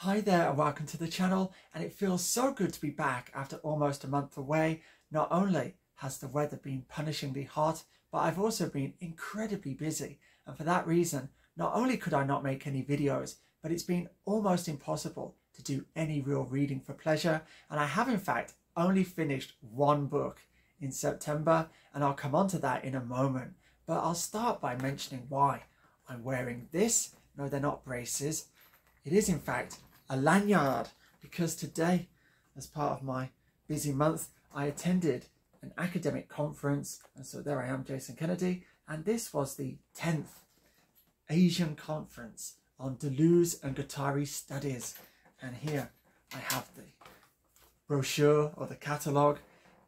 Hi there and welcome to the channel, and it feels so good to be back after almost a month away. Not only has the weather been punishingly hot, but I've also been incredibly busy, and for that reason not only could I not make any videos, but it's been almost impossible to do any real reading for pleasure. And I have in fact only finished one book in September, and I'll come on to that in a moment, but I'll start by mentioning why I'm wearing this. No, they're not braces. It is in fact a lanyard, because today, as part of my busy month, I attended an academic conference, and so there I am, Jason Kennedy, and this was the 10th Asian conference on Deleuze and Guattari studies. And here I have the brochure or the catalogue,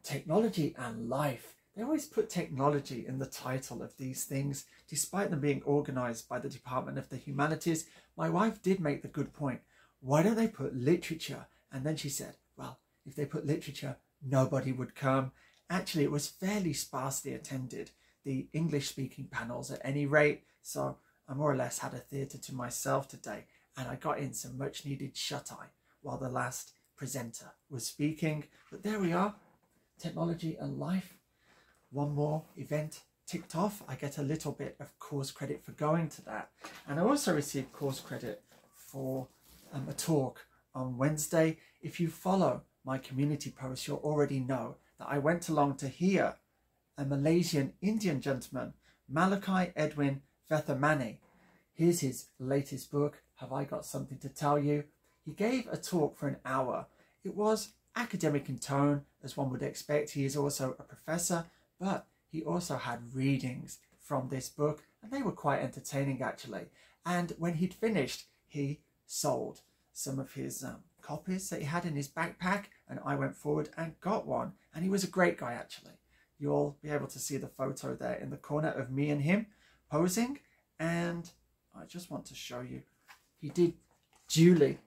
Technology and Life. They always put technology in the title of these things, despite them being organised by the Department of the Humanities. My wife did make the good point, why don't they put literature? And then she said, well, if they put literature, nobody would come. Actually, it was fairly sparsely attended, the English-speaking panels at any rate, so I more or less had a theatre to myself today, and I got in some much-needed shut-eye while the last presenter was speaking. But there we are, Technology and Life. One more event ticked off. I get a little bit of course credit for going to that, and I also received course credit for a talk on Wednesday. If you follow my community posts, you'll already know that I went along to hear a Malaysian Indian gentleman, Malachi Edwin Vethimana. Here's his latest book, Have I Got Something to Tell You? He gave a talk for an hour. It was academic in tone, as one would expect. He is also a professor, but he also had readings from this book, and they were quite entertaining actually. And when he'd finished, he sold some of his copies that he had in his backpack, and I went forward and got one, and he was a great guy actually. You'll be able to see the photo there in the corner of me and him posing, and I just want to show you, he did duly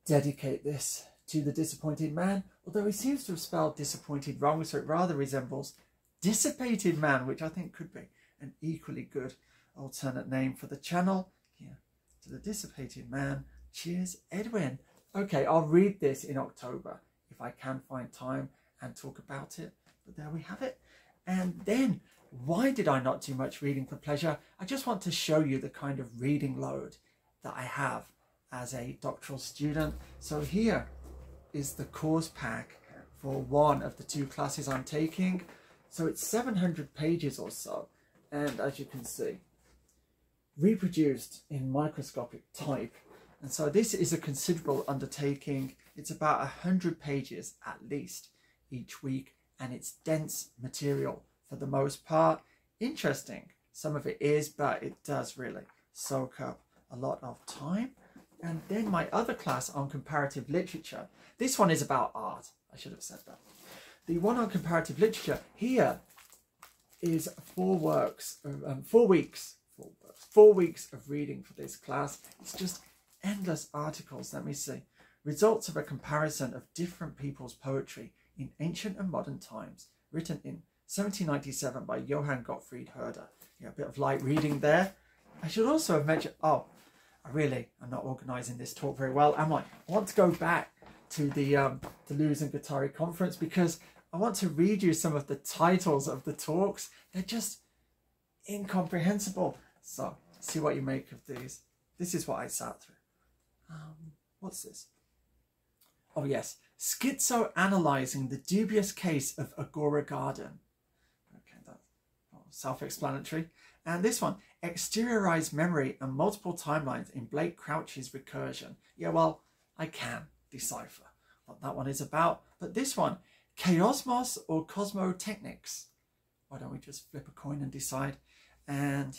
dedicate this to the disappointed man, although he seems to have spelled disappointed wrong, so it rather resembles dissipated man, which I think could be an equally good alternate name for the channel. Here, to the dissipated man, cheers Edwin. Okay, I'll read this in October if I can find time and talk about it, but there we have it. And then, why did I not do much reading for pleasure? I just want to show you the kind of reading load that I have as a doctoral student. So here is the course pack for one of the two classes I'm taking. So it's 700 pages or so, and as you can see, reproduced in microscopic type. And so this is a considerable undertaking. It's about 100 pages at least each week, and it's dense material for the most part. Interesting, some of it is, but it does really soak up a lot of time. And then my other class on comparative literature, this one is about art, I should have said that. The one on comparative literature here is 4 weeks of reading for this class. It's just endless articles. Let me see. Results of a comparison of different people's poetry in ancient and modern times, written in 1797 by Johann Gottfried Herder. Yeah, a bit of light reading there. I should also have mentioned, I'm not organising this talk very well, am I? I want to go back to the Deleuze and Guattari conference, because I want to read you some of the titles of the talks. They're just incomprehensible. So, see what you make of these. This is what I sat through. What's this? Oh yes, Schizoanalyzing the Dubious Case of Agora Garden. Okay, that's self-explanatory. And this one, Exteriorized Memory and Multiple Timelines in Blake Crouch's Recursion. Yeah, well, I can decipher what that one is about. But this one, Chaosmos or Cosmotechnics. Why don't we just flip a coin and decide? And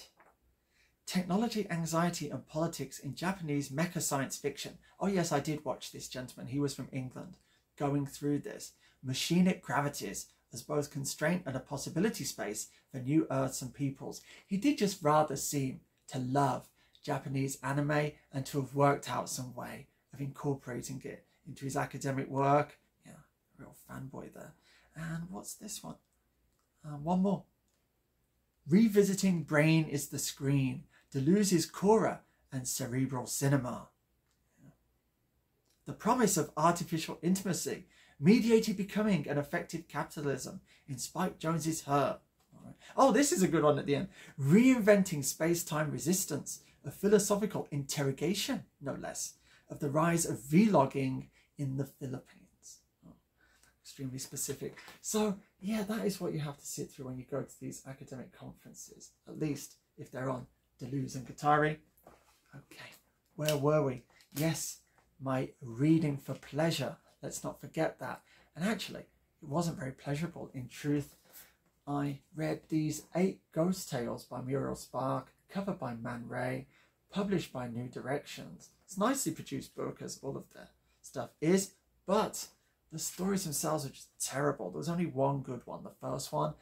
Technology, Anxiety and Politics in Japanese Mecha Science Fiction. Oh yes, I did watch this gentleman. He was from England, going through this. Machinic Gravities as both constraint and a possibility space for new Earths and peoples. He did just rather seem to love Japanese anime and to have worked out some way of incorporating it into his academic work. Yeah, real fanboy there. And what's this one? One more. Revisiting Brain is the Screen, Deleuze's Cora and Cerebral Cinema. Yeah. the promise of artificial intimacy, mediated becoming and effective capitalism in Spike Jonze's Her. Oh, this is a good one at the end. Reinventing space-time resistance, a philosophical interrogation, no less, of the rise of vlogging in the Philippines. Oh, extremely specific. So, yeah, that is what you have to sit through when you go to these academic conferences, at least if they're on Deleuze and Guattari. Okay, where were we? Yes, my reading for pleasure. Let's not forget that. And actually, it wasn't very pleasurable. In truth, I read these 8 ghost tales by Muriel Spark, covered by Man Ray, published by New Directions. It's a nicely produced book, as all of their stuff is, but the stories themselves are just terrible. There was only one good one, the first one.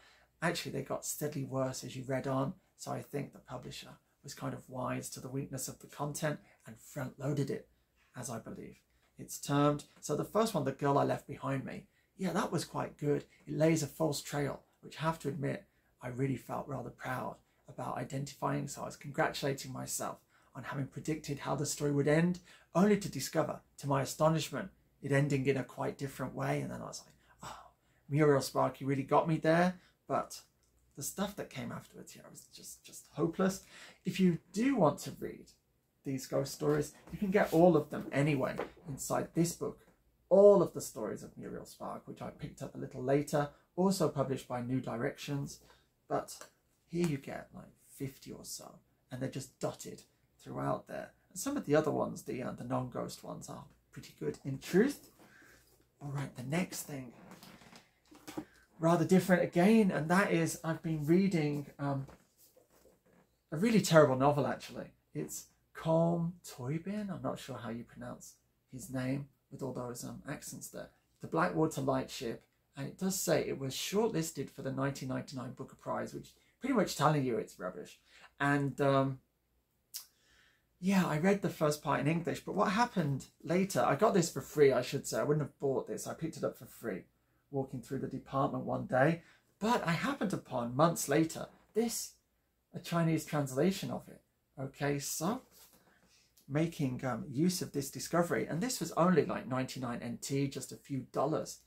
Actually, they got steadily worse as you read on, so I think the publisher was kind of wise to the weakness of the content and front-loaded it, as I believe it's termed. So the first one, The Girl I Left Behind Me, yeah, that was quite good. It lays a false trail, which I have to admit, I really felt rather proud about identifying. So I was congratulating myself on having predicted how the story would end, only to discover, to my astonishment, it ending in a quite different way. And then I was like, oh, Muriel Spark, you really got me there. But the stuff that came afterwards here was just hopeless. If you do want to read these ghost stories, you can get all of them anyway inside this book. All of the stories of Muriel Spark, which I picked up a little later, also published by New Directions. But here you get like 50 or so, and they're just dotted throughout there. And some of the other ones, the non-ghost ones, are pretty good in truth. All right, the next thing, rather different again, and that is I've been reading a really terrible novel, actually. It's Colm Tóibín. I'm not sure how you pronounce his name with all those accents there. The Blackwater Lightship, and it does say it was shortlisted for the 1999 Booker Prize, which pretty much telling you it's rubbish. And yeah, I read the first part in English, but what happened later, I got this for free, I should say. I wouldn't have bought this. I picked it up for free, walking through the department one day. But I happened upon, months later, a Chinese translation of it. Okay, so making use of this discovery, and this was only like 99 NT, just a few dollars.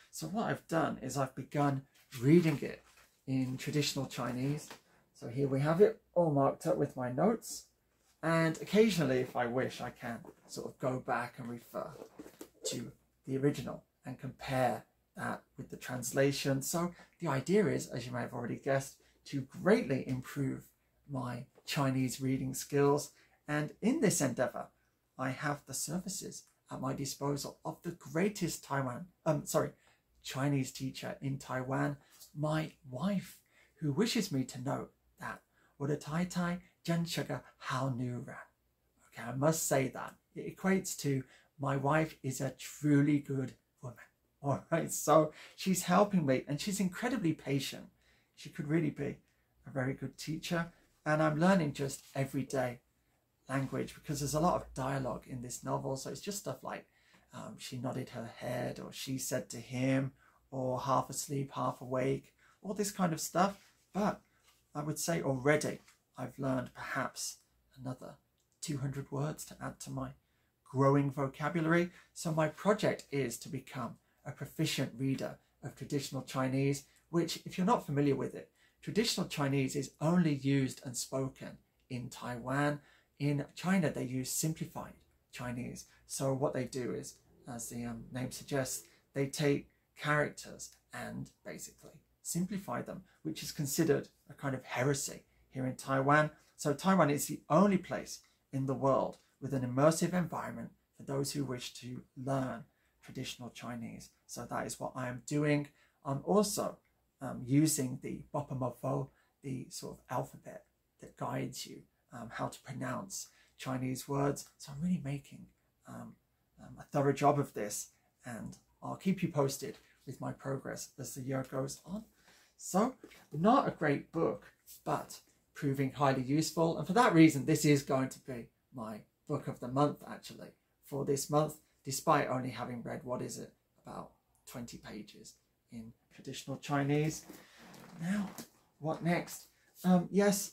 So what I've done is I've begun reading it in traditional Chinese. So here we have it all marked up with my notes, and occasionally, if I wish, I can sort of go back and refer to the original and compare that with the translation. So the idea is, as you may have already guessed, to greatly improve my Chinese reading skills. And in this endeavor, I have the services at my disposal of the greatest Chinese teacher in Taiwan, my wife, who wishes me to note that "我的太太真是个好女人." Okay, I must say that. It equates to my wife is a truly good woman. All right, so she's helping me, and she's incredibly patient. She could really be a very good teacher, and I'm learning just everyday language, because there's a lot of dialogue in this novel. So it's just stuff like she nodded her head, or she said to him, or half asleep, half awake, all this kind of stuff. But I would say already I've learned perhaps another 200 words to add to my growing vocabulary. So my project is to become a proficient reader of traditional Chinese, which, if you're not familiar with it, traditional Chinese is only used and spoken in Taiwan. In China, they use simplified Chinese. So what they do is, as the name suggests, they take characters and basically simplify them, which is considered a kind of heresy here in Taiwan. So Taiwan is the only place in the world with an immersive environment for those who wish to learn traditional Chinese. So that is what I am doing. I'm also using the Bopomofo, the sort of alphabet that guides you how to pronounce Chinese words. So I'm really making a thorough job of this, and I'll keep you posted with my progress as the year goes on. So not a great book, but proving highly useful. And for that reason, this is going to be my book of the month, actually, for this month, despite only having read, what is it, about 20 pages in traditional Chinese. Now, what next? Yes,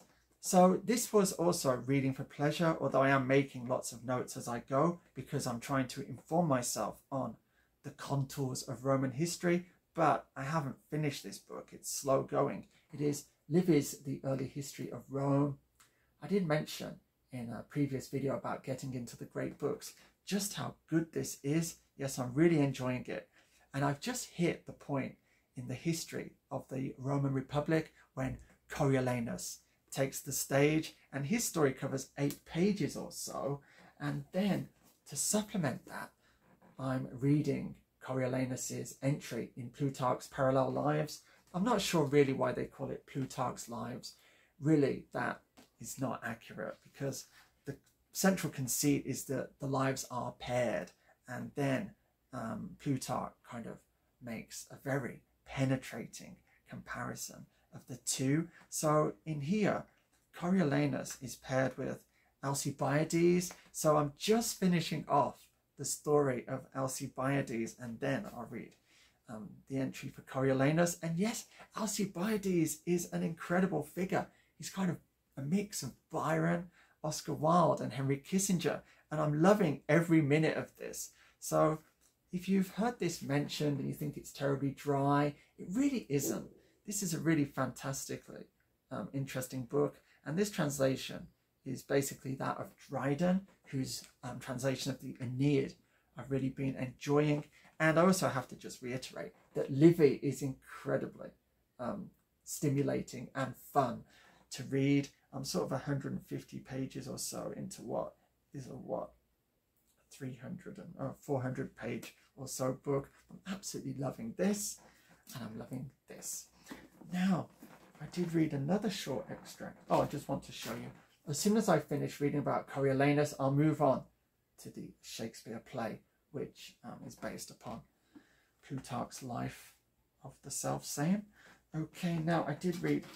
So this was also reading for pleasure, although I am making lots of notes as I go because I'm trying to inform myself on the contours of Roman history, but I haven't finished this book. It's slow going. It is Livy's The Early History of Rome. I did mention in a previous video about getting into the great books just how good this is. Yes, I'm really enjoying it. And I've just hit the point in the history of the Roman Republic when Coriolanus takes the stage, and his story covers 8 pages or so. And then to supplement that, I'm reading Coriolanus's entry in Plutarch's Parallel Lives. I'm not sure really why they call it Plutarch's Lives. Really, that is not accurate because the central conceit is that the lives are paired, and then Plutarch kind of makes a very penetrating comparison of the two. So in here, Coriolanus is paired with Alcibiades. So I'm just finishing off the story of Alcibiades, and then I'll read the entry for Coriolanus. And yes, Alcibiades is an incredible figure. He's kind of a mix of Byron, Oscar Wilde, and Henry Kissinger, and I'm loving every minute of this. So if you've heard this mentioned and you think it's terribly dry, it really isn't. This is a really fantastically interesting book, and this translation is basically that of Dryden, whose translation of the Aeneid I've really been enjoying. And I also have to just reiterate that Livy is incredibly stimulating and fun to read. I'm sort of 150 pages or so into what is a 400 page or so book. I'm absolutely loving this, and I'm loving this. Now, I did read another short extract. Oh, I just want to show you. As soon as I finish reading about Coriolanus, I'll move on to the Shakespeare play, which is based upon Plutarch's life of the self-same. Okay, now I did read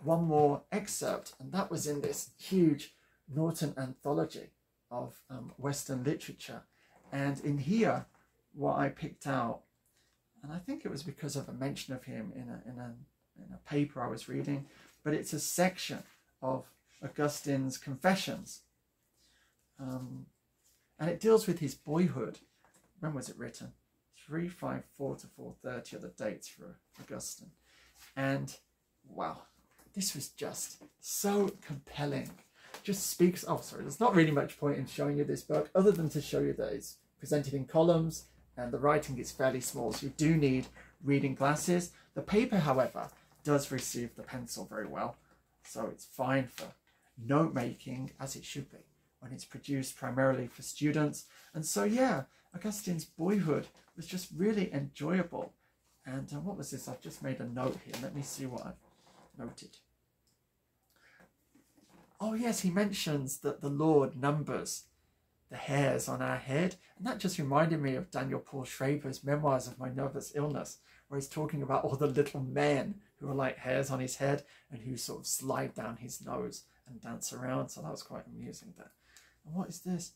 one more excerpt, and that was in this huge Norton anthology of Western literature. And in here, what I picked out, and I think it was because of a mention of him in a paper I was reading, but it's a section of Augustine's Confessions. And it deals with his boyhood. When was it written? 354 to 430 are the dates for Augustine. And wow, this was just so compelling. Just speaks, oh sorry, there's not really much point in showing you this book other than to show you that it's presented in columns and the writing is fairly small, so you do need reading glasses. The paper, however, does receive the pencil very well, so it's fine for note making, as it should be when it's produced primarily for students. And so yeah, Augustine's boyhood was just really enjoyable. And what was this? I've just made a note here. Let me see what I've noted. Oh yes, he mentions that the Lord numbers the hairs on our head. And that just reminded me of Daniel Paul Schraber's Memoirs of My Nervous Illness, where he's talking about all the little men who are like hairs on his head and who sort of slide down his nose and dance around. So that was quite amusing there. And what is this?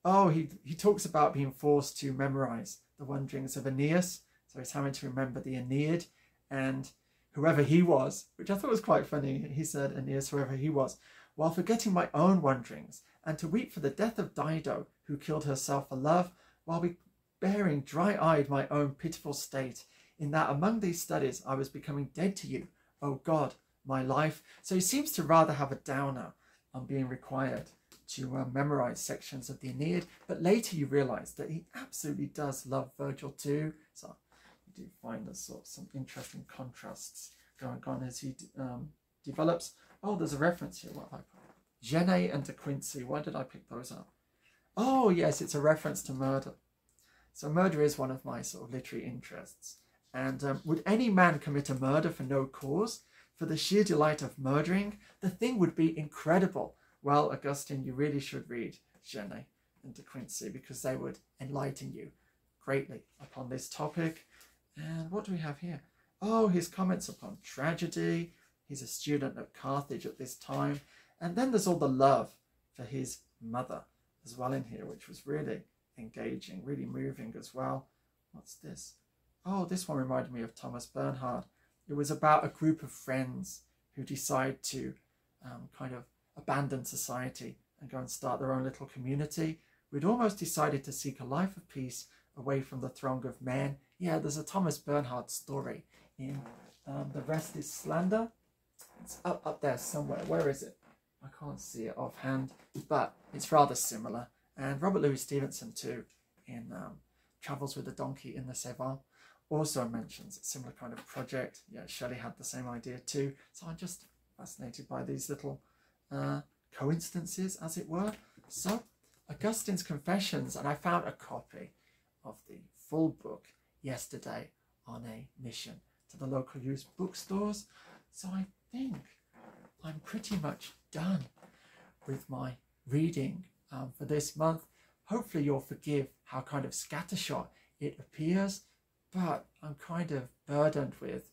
Oh, he talks about being forced to memorize the wanderings of Aeneas. So he's having to remember the Aeneid, and whoever he was, which I thought was quite funny. He said, Aeneas, whoever he was, while forgetting my own wanderings, and to weep for the death of Dido, who killed herself for love, while bearing dry-eyed my own pitiful state, in that among these studies I was becoming dead to you, O God, my life. So he seems to rather have a downer on being required to memorize sections of the Aeneid, but later you realize that he absolutely does love Virgil too. So you do find there's sort of some interesting contrasts going on as he develops. Oh, there's a reference here. What have I put? Genet and De Quincey. Why did I pick those up? Oh yes, it's a reference to murder. So murder is one of my sort of literary interests. And would any man commit a murder for no cause, for the sheer delight of murdering? The thing would be incredible. Well, Augustine, you really should read Genet and De Quincey, because they would enlighten you greatly upon this topic. And what do we have here? Oh, his comments upon tragedy. He's a student at Carthage at this time. And then there's all the love for his mother as well in here, which was really engaging, really moving as well. What's this? Oh, this one reminded me of Thomas Bernhard. It was about a group of friends who decide to kind of abandon society and go and start their own little community. We'd almost decided to seek a life of peace away from the throng of men. Yeah, there's a Thomas Bernhard story in The Rest is Slander. It's up there somewhere. Where is it? I can't see it offhand, but it's rather similar. And Robert Louis Stevenson too, in Travels with a Donkey in the Ceval, also mentions a similar kind of project. Yeah, Shelley had the same idea too. So I'm just fascinated by these little coincidences, as it were. So Augustine's Confessions, and I found a copy of the full book yesterday on a mission to the local used bookstores. So I think I'm pretty much done with my reading for this month. Hopefully you'll forgive how kind of scattershot it appears, but I'm kind of burdened with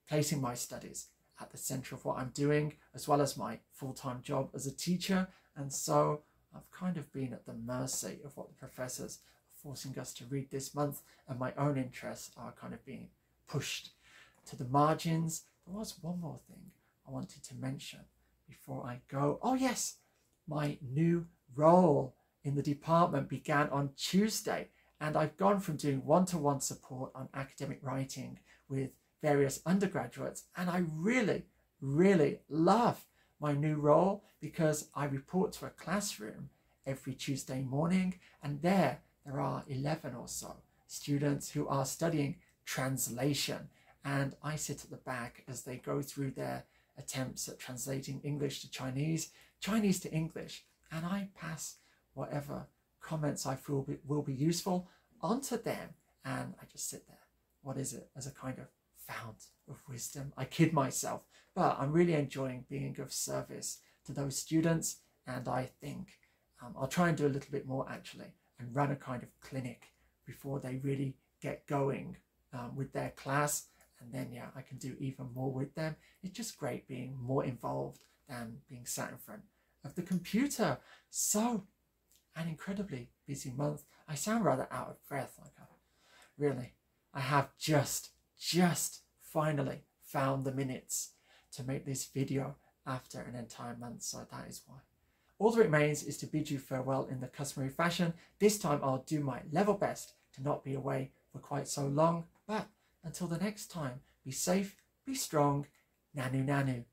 placing my studies at the centre of what I'm doing, as well as my full-time job as a teacher. And so I've kind of been at the mercy of what the professors are forcing us to read this month, and my own interests are kind of being pushed to the margins. There was one more thing I wanted to mention before I go. Oh yes, my new role in the department began on Tuesday, and I've gone from doing one-to-one support on academic writing with various undergraduates, and I really, really love my new role because I report to a classroom every Tuesday morning, and there are 11 or so students who are studying translation, and I sit at the back as they go through their attempts at translating English to Chinese, Chinese to English, and I pass whatever comments I feel will be useful onto them, and I just sit there. What is it? As a kind of fount of wisdom. I kid myself, but I'm really enjoying being of service to those students, and I think I'll try and do a little bit more actually and run a kind of clinic before they really get going with their class, and then yeah, I can do even more with them. It's just great being more involved than being sat in front of the computer. So an incredibly busy month. I sound rather out of breath, really. I have just finally found the minutes to make this video after an entire month, so that is why. All that remains is to bid you farewell in the customary fashion. This time I'll do my level best to not be away for quite so long, but until the next time, be safe, be strong, nanu nanu.